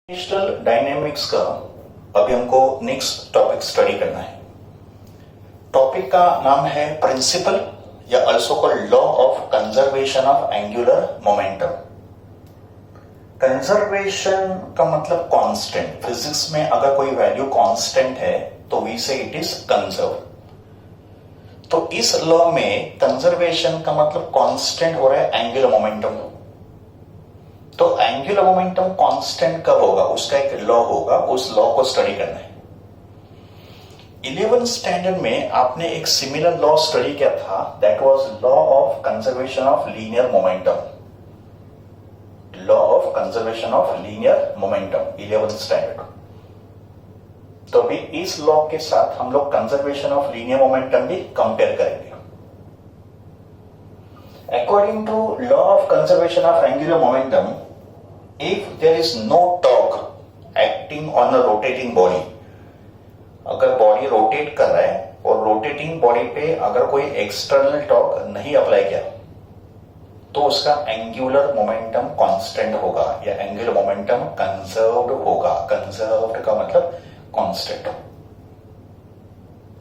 Digital dynamics का अभी हमको नेक्स्ट टॉपिक स्टडी करना है। टॉपिक का नाम है प्रिंसिपल या also called law of conservation of angular momentum. Conservation का मतलब कांस्टेंट। फिजिक्स में अगर कोई वैल्यू कांस्टेंट है तो वी से इट इज कंजर्व। तो इस लॉ में कंजर्वेशन का मतलब कांस्टेंट हो रहा है एंगुलर मोमेंटम। तो एंगुलर मोमेंटम कांस्टेंट कब होगा, उसका एक लॉ होगा, उस लॉ को स्टडी करना है। 11th स्टैंडर्ड में आपने एक सिमिलर लॉ स्टडी किया था, that was law of conservation of linear momentum. Law of conservation of linear momentum 11th standard. तो अभी इस लॉ के साथ हम लोग कंजर्वेशन ऑफ लीनियर मोमेंटम भी कंपेयर करेंगे। According to law of conservation of angular momentum, if there is no torque acting on a rotating body, अगर बॉडी रोटेट कर रहा है और रोटेटिंग बॉडी पे अगर कोई एक्सटर्नल टॉर्क नहीं अप्लाई किया तो उसका एंगुलर मोमेंटम कांस्टेंट होगा या एंगुलर मोमेंटम कंजर्व्ड होगा। कंजर्व्ड का मतलब कांस्टेंट।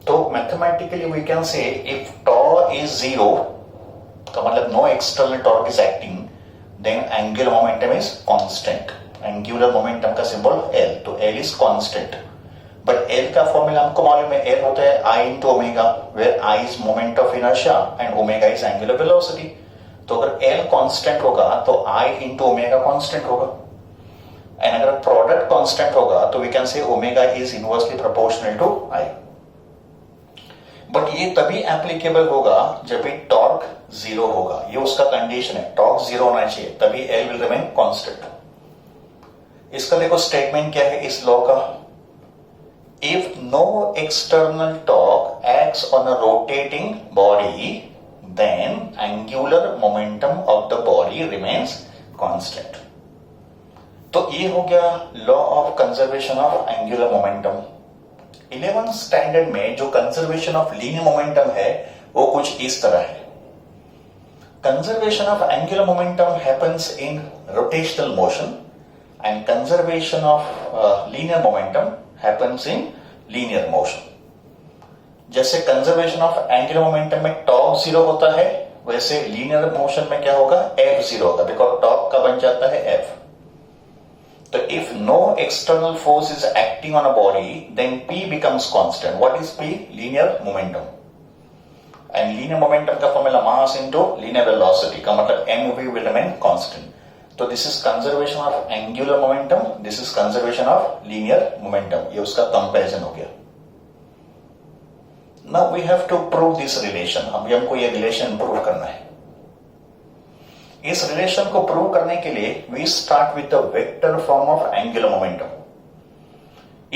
तो mathematically we can say if tau is zero का मतलब no external torque is acting, then angular momentum is constant. Angular momentum का सिंबल एल, तो L is constant. But L का formula हमको मालूम है, एल होता है I into omega, where I is moment of inertia and omega is angular velocity. तो अगर एल कांस्टेंट होगा तो आई इंटू ओमेगा कांस्टेंट होगा, एंड अगर प्रोडक्ट कांस्टेंट होगा तो we can say omega is inversely proportional to I. But ये तभी एप्लीकेबल होगा जब भी टॉर्क जीरो होगा, ये उसका कंडीशन है, टॉर्क जीरो होना चाहिए, तभी एल विल रिमेन कांस्टेंट। इसका देखो स्टेटमेंट क्या है इस लॉ का, if no external torque acts on a rotating body then angular momentum of the body remains constant. तो ये हो गया law of conservation of angular momentum. 11th standard में जो कंजर्वेशन ऑफ लीनियर मोमेंटम है वो कुछ इस तरह है। Conservation of angular momentum happens in rotational motion and conservation of linear momentum happens in linear motion. जैसे कंजर्वेशन ऑफ एंगुलर मोमेंटम में टॉर्क जीरो होता है, वैसे लीनियर मोशन में क्या होगा, एफ जीरो होगा, बिकॉज टॉर्क का बन जाता है F. So if no external force is acting on a body, then P becomes constant. What is P? Linear momentum. And linear momentum का formula mass into linear velocity का मतलब mv will remain constant. So this is conservation of angular momentum. This is conservation of linear momentum. ये उसका comparison हो गया. Now we have to prove this relation. अभी हमको ये relation prove करना है। इस रिलेशन को प्रूव करने के लिए we start with the vector form of angular momentum.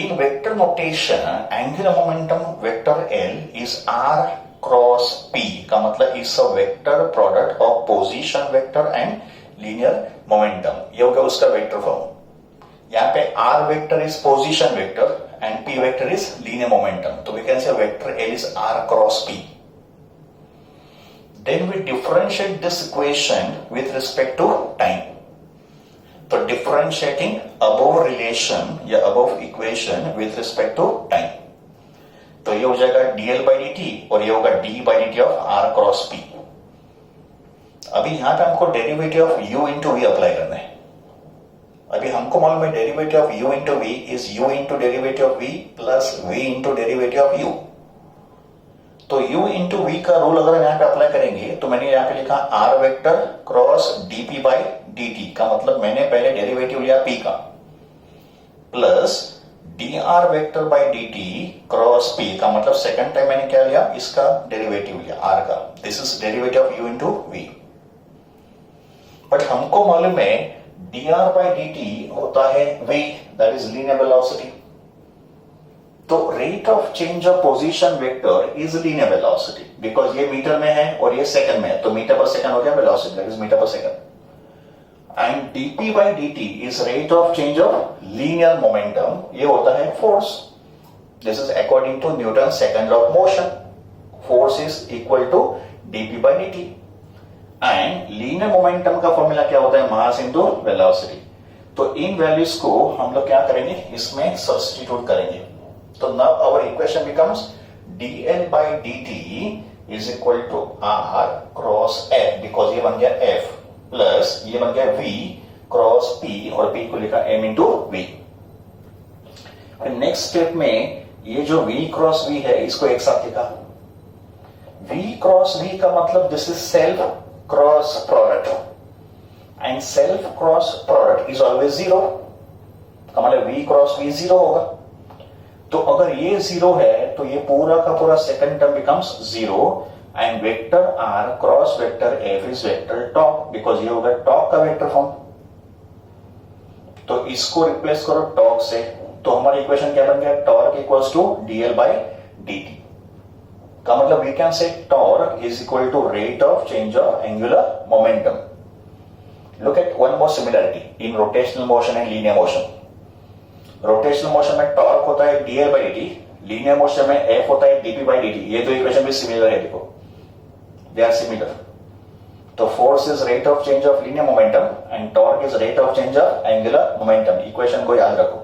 In vector notation angular momentum vector L is R cross P का मतलब is a vector product of position vector and linear momentum. ये होगा उसका vector form. यहाँ पे R vector is position vector and P vector is linear momentum. तो we can say vector L is R cross P. Then we differentiate this equation with respect to time. So differentiating above relation या above equation with respect to time. तो ये हो जाएगा dl by dt और ये होगा d by dt of r cross p. अभी यहां पे हमको derivative of u into v apply करना है। अभी हमको मालूम है derivative of u into v is u into derivative of v plus v into derivative of u। तो u इंटू वी का रूल अगर यहाँ पे अप्लाई करेंगे तो मैंने यहाँ पे लिखा r vector cross dp by dt का मतलब मैंने पहले डेरिवेटिव लिया p का, plus dr vector by dt cross p का मतलब सेकंड टाइम मैंने क्या लिया, इसका डेरिवेटिव लिया r का। This is derivative of u into v। But हमको मालूम है dr बाई dt होता है v, that is linear velocity. तो rate of change of position vector is linear velocity, because ये मीटर में है और ये सेकंड में है, तो मीटर पर सेकंड हो गया velocity, that is metre per second. And dp by dt is rate of change of linear momentum, ये होता है force. This is according to Newton second law of motion, force is equal to dp by dt। And linear momentum का formula क्या होता है, mass into velocity. तो इन values को हम लोग क्या करेंगे, इसमें सब्स्टिट्यूट करेंगे। तो now our equation becomes dl by dt is equal to r cross f, because ये बन गया f, प्लस ये बन गया v क्रॉस p, और p को लिखा m into v। Next step में ये जो v क्रॉस v है इसको एक साथ लिखा। v क्रॉस v का मतलब this is self cross product, and self cross product is always zero, का मतलब v क्रॉस v जीरो होगा। तो अगर ये जीरो है तो ये पूरा का पूरा second term becomes zero, and vector r cross vector f is vector torque, because ये होगा टॉर्क का वेक्टर फॉर्म। तो इसको रिप्लेस करो टॉर्क से, तो हमारी इक्वेशन क्या बन गया, torque equals to dl by dt, का मतलब we can say torque is equal to rate of change of angular momentum. Look at one more similarity in rotational motion and linear motion. Rotational motion में torque होता है dl by dt, linear motion में f होता है dp by dt। ये दो equation भी similar है, देखो दे आर सिमिलर। तो force is rate of change of linear momentum and torque is rate of change of angular momentum. Equation को याद रखो।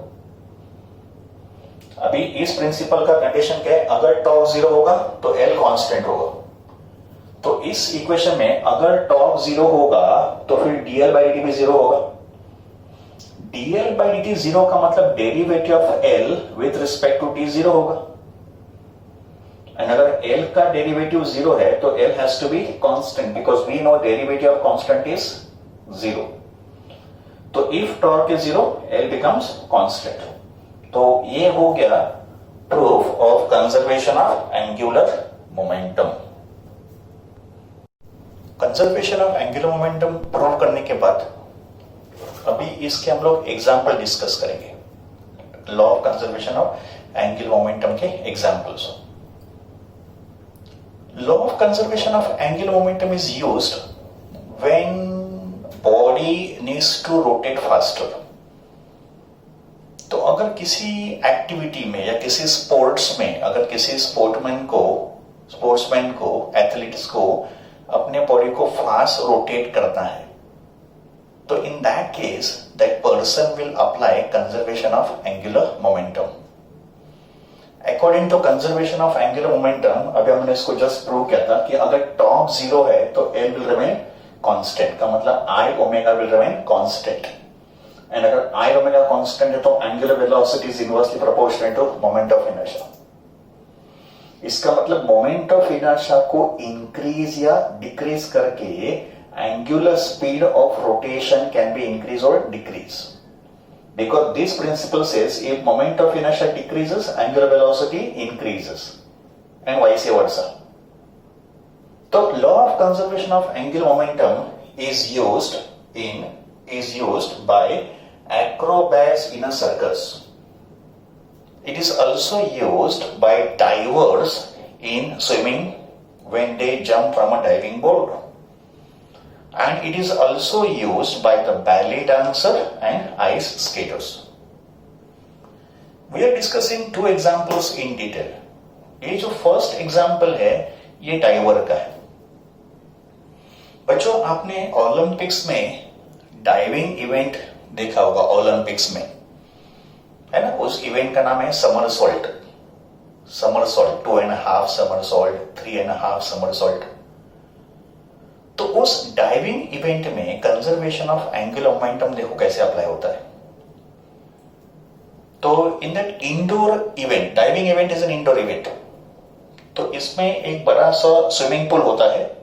अभी इस प्रिंसिपल का कंडीशन क्या है, अगर टॉर्क जीरो होगा तो L कांस्टेंट होगा। तो इस इक्वेशन में अगर टॉर्क जीरो होगा तो फिर dl by dt भी जीरो होगा। dl by dt जीरो का मतलब derivative of L with respect to t zero होगा, एंड अगर L का डेरिवेटिव जीरो है तो L has to be constant, because we know derivative of constant is zero. तो if torque is zero L becomes constant. तो ये हो गया proof of conservation of angular momentum. Conservation of angular momentum prove करने के बाद अभी इसके हम लोग एग्जाम्पल डिस्कस करेंगे। Law of conservation of angular momentum के examples. Law of conservation of angular momentum is used when body needs to rotate faster. तो अगर किसी एक्टिविटी में या किसी स्पोर्ट्स में अगर किसी स्पोर्ट्समैन को एथलीट्स को अपने बॉडी को फास्ट रोटेट करना है, तो in that case that person will apply conservation of angular momentum. According to conservation of angular momentum, अभी हमने इसको जस्ट प्रूव किया था कि अगर टॉर्क जीरो है तो L विल रिमेन कांस्टेंट, का मतलब I omega will remain constant, and अगर I ओमेगा कांस्टेंट है तो angular velocity is inversely proportional to moment of inertia. इसका मतलब मोमेंट ऑफ इनर्शिया को इंक्रीज या डिक्रीज करके angular speed of rotation can be increase और decrease, because this principle says if moment of inertia decreases angular velocity increases and vice versa. तो law of conservation of angular momentum is used by acrobats in a circus. It is also used by divers in swimming when they jump from a diving board. And it is also used by the ballet dancer and ice skaters. We are discussing two examples in detail. ये जो first example है ये driver का है। बच्चों आपने Olympics में diving event देखा होगा, ओलंपिक्स में है ना, उस इवेंट का नाम है समरसॉल्ट। 2.5 somersault, 3.5 somersault. तो उस डाइविंग इवेंट में कंजर्वेशन ऑफ एंगुलर मोमेंटम देखो कैसे अप्लाई होता है। तो in that indoor event, diving event is an indoor event, तो इसमें एक बड़ा सा स्विमिंग पूल होता है।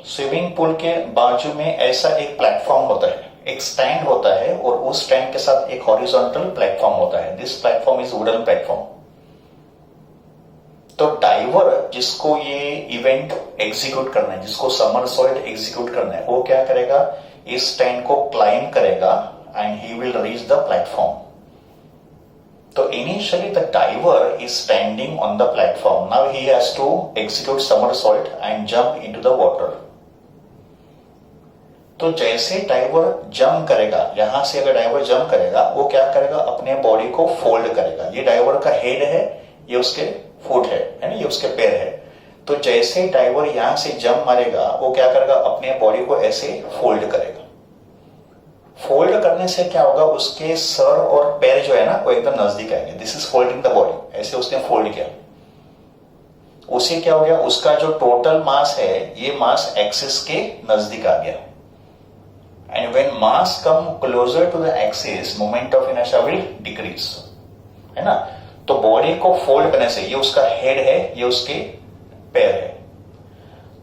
स्विमिंग पूल के बाजू में ऐसा एक प्लेटफॉर्म होता है, एक स्टैंड होता है, और उस स्टैंड के साथ एक हॉरिजॉन्टल प्लेटफॉर्म होता है। This platform is wooden platform. तो डाइवर जिसको ये इवेंट एग्जीक्यूट करना है, जिसको समरसॉल्ट एग्जीक्यूट करना है, वो क्या करेगा, इस स्टैंड को क्लाइंब करेगा and he will reach the platform. तो initially the diver is standing on the platform, now he has to execute somersault and jump into the water. तो जैसे डाइवर जंप करेगा, यहां से अगर डाइवर जंप करेगा, वो क्या करेगा, अपने बॉडी को फोल्ड करेगा। ये डाइवर का हेड है, ये उसके फुट है ना, ये उसके पैर है। तो जैसे डाइवर यहां से जंप मारेगा, वो क्या करेगा, अपने बॉडी को ऐसे फोल्ड करेगा। फोल्ड करने से क्या होगा, उसके सर और पैर जो है ना वो एकदम नजदीक आएंगे. This is folding the body. ऐसे उसने फोल्ड किया, उसे क्या हो गया, उसका जो टोटल मास है ये मास एक्सिस के नजदीक आ गया. And when mass come closer to the axis, moment of inertia will decrease, है ना. तो बॉडी को फोल्ड करने से, ये उसका हेड है, ये उसके पैर है,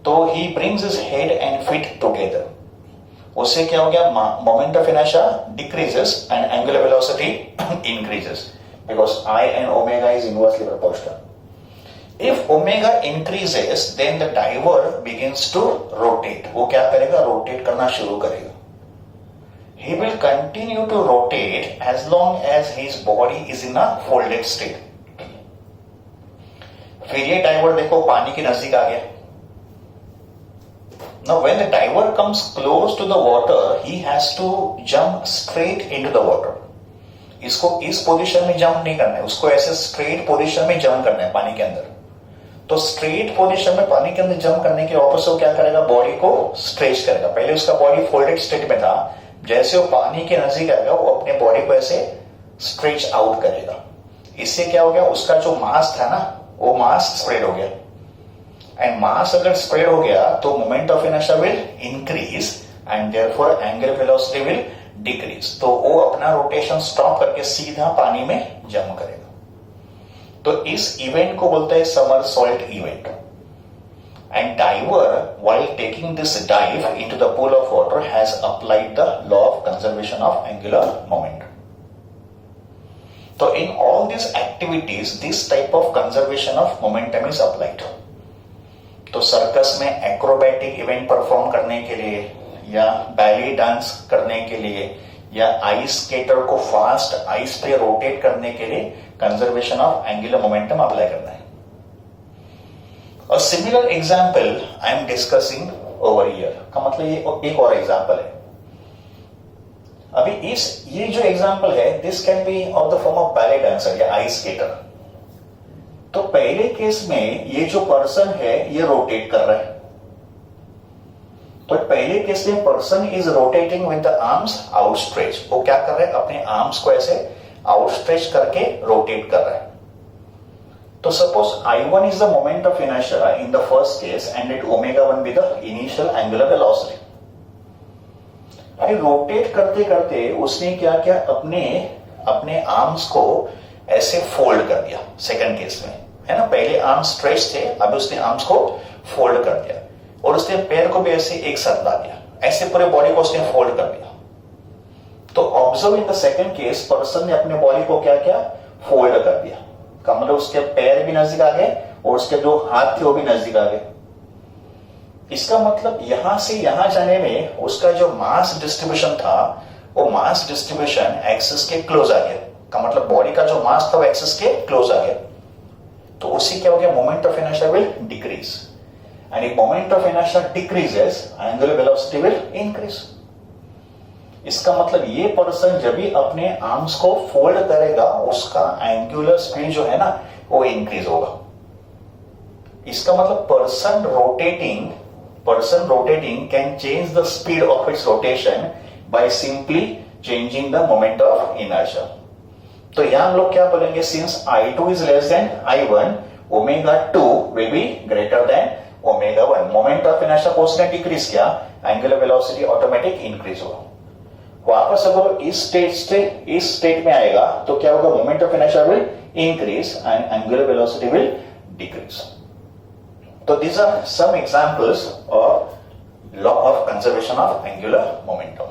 तो he brings his head and feet together. उससे क्या हो गया, moment of inertia decreases and angular velocity increases, because I and omega is inversely proportional. If omega increases, then the diver begins to rotate. वो क्या करेगा, rotate करना शुरू करेगा. He will continue to rotate as long as his body is in a folded state. फिर ये driver देखो पानी के नजदीक आ गया. Now when the diver comes close to the water, he has to jump straight into the water. इसको इस पोजीशन में जंप नहीं करना है, उसको ऐसे स्ट्रेट पोजीशन में जंप करना है पानी के अंदर. तो स्ट्रेट पोजीशन में पानी के अंदर जंप करने के ऑपोजिट वो क्या करेगा, बॉडी को स्ट्रेच करेगा. पहले उसका बॉडी फोल्डेड स्टेट में था, जैसे वो पानी के नजदीक आएगा वो अपने बॉडी को ऐसे स्ट्रेच आउट करेगा. इससे क्या हो गया, उसका जो मास था ना वो मास स्प्रेड हो गया. एंड मास अगर स्प्रेड हो गया तो moment of inertia will increase and therefore angular velocity will decrease. तो वो अपना रोटेशन स्टॉप करके सीधा पानी में जंप करेगा. तो इस इवेंट को बोलते हैं somersault event. And diver while taking this dive into the pool of water has applied the law of conservation of angular moment. So in all these activities, this type of conservation of momentum is applied. तो circus में acrobatic event perform करने के लिए, या belly dance करने के लिए, या आइस स्केटर को फास्ट आइस पे रोटेट करने के लिए conservation of angular momentum apply करना है. A similar example I am discussing over here. का मतलब ये एक और एग्जाम्पल है. अभी ये जो एग्जाम्पल है, this can be of the form of ballet dancer या आइस स्केटर. तो पहले केस में ये जो पर्सन है ये रोटेट कर रहा है. तो पहले केस में person is rotating with the arms outstretch. वो क्या कर रहे हैं, अपने आर्म्स को ऐसे आउटस्ट्रेच करके रोटेट कर रहा है. तो suppose I1 is the moment of inertia in the first case and let omega 1 be the initial angular velocity. अभी रोटेट करते करते उसने क्या किया, अपने आर्म्स को ऐसे फोल्ड कर दिया. सेकंड केस में है ना, पहले आर्म्स स्ट्रेच थे, अब उसने आर्म्स को फोल्ड कर दिया और उसने पैर को भी ऐसे एक साथ ला दिया. ऐसे पूरे बॉडी को उसने फोल्ड कर दिया. तो observe in the second case, person ने अपने बॉडी को क्या किया, फोल्ड कर दिया. का मतलब उसके पैर भी नजदीक आ गए और उसके जो हाथ थे वो भी नजदीक आ गए. इसका मतलब यहां से यहां जाने में उसका जो मास डिस्ट्रीब्यूशन था वो मास डिस्ट्रीब्यूशन एक्सिस के क्लोज आ गया. का मतलब बॉडी का जो मास था वो एक्सिस के क्लोज आ गया. तो उससे क्या हो गया, moment of inertia will decrease. And if moment of inertia decreases, angular velocity will increase. इसका मतलब ये पर्सन जब भी अपने आर्म्स को फोल्ड करेगा उसका एंगुलर स्पीड जो है ना वो इंक्रीज होगा. इसका मतलब person rotating can change the speed of its rotation by simply changing the moment of inertia. तो यहां हम लोग क्या बोलेंगे, since I2 is less than I1, omega 2 will be greater than omega 1. Moment of inertia को उसने decrease किया, angular velocity automatic increase होगा. वापस अगर इस स्टेट में आएगा तो क्या होगा, moment of inertia will increase and angular velocity will decrease. तो these are some examples of law of conservation of angular momentum.